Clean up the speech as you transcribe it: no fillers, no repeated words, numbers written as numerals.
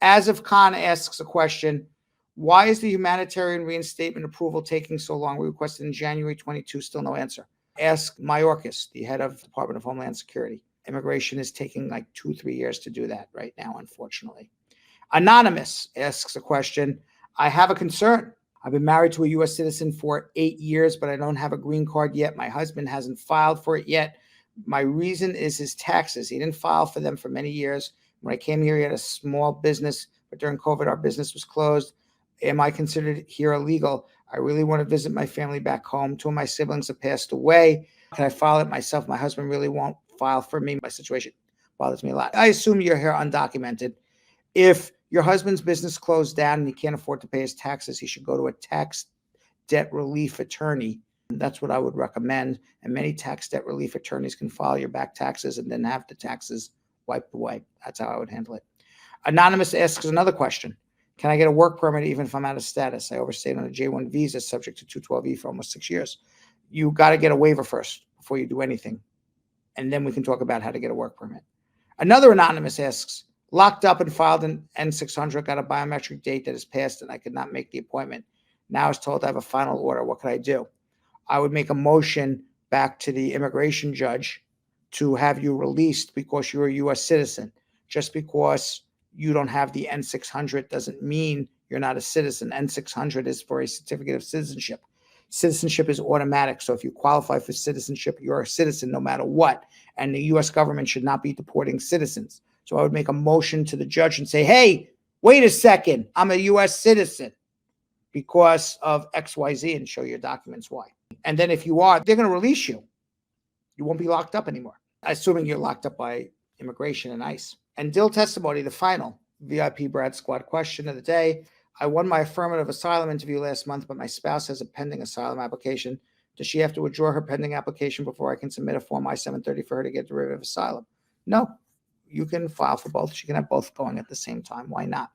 As if Khan asks a question, why is the humanitarian reinstatement approval taking so long? We requested in January 22, still no answer. Ask Mayorkas, the head of the Department of Homeland Security. Immigration is taking like 2-3 years to do that right now, unfortunately. Anonymous asks a question. I have a concern. I've been married to a U.S. citizen for 8 years, but I don't have a green card yet. My husband hasn't filed for it yet. My reason is his taxes. He didn't file for them for many years. When I came here, he had a small business, but during COVID, our business was closed. Am I considered here illegal? I really want to visit my family back home. 2 of my siblings have passed away. Can I file it myself? My husband really won't file for me. My situation bothers me a lot. I assume you're here undocumented. If your husband's business closed down and he can't afford to pay his taxes, he should go to a tax debt relief attorney. That's what I would recommend. And many tax debt relief attorneys can file your back taxes and then have the taxes wiped away. That's how I would handle it. Anonymous asks another question. Can I get a work permit even if I'm out of status? I overstayed on a J-1 visa subject to 212E for almost 6 years. You got to get a waiver first before you do anything. And then we can talk about how to get a work permit. Another anonymous asks, locked up and filed an N-600, got a biometric date that has passed and I could not make the appointment. Now I was told I have a final order. What could I do? I would make a motion back to the immigration judge to have you released because you're a U.S. citizen. Just because you don't have the N-600 doesn't mean you're not a citizen. N-600 is for a certificate of citizenship. Citizenship is automatic. So if you qualify for citizenship, you're a citizen no matter what. And the U.S. government should not be deporting citizens. So I would make a motion to the judge and say, hey, wait a second, I'm a U.S. citizen because of XYZ, and show your documents why. And then if you are, they're going to release you. You won't be locked up anymore, assuming you're locked up by immigration and ICE. And Dill testimony, the final VIP Brad Squad question of the day. I won my affirmative asylum interview last month, but my spouse has a pending asylum application. Does she have to withdraw her pending application before I can submit a Form I-730 for her to get derivative asylum? No. You can file for both. She can have both going at the same time. Why not?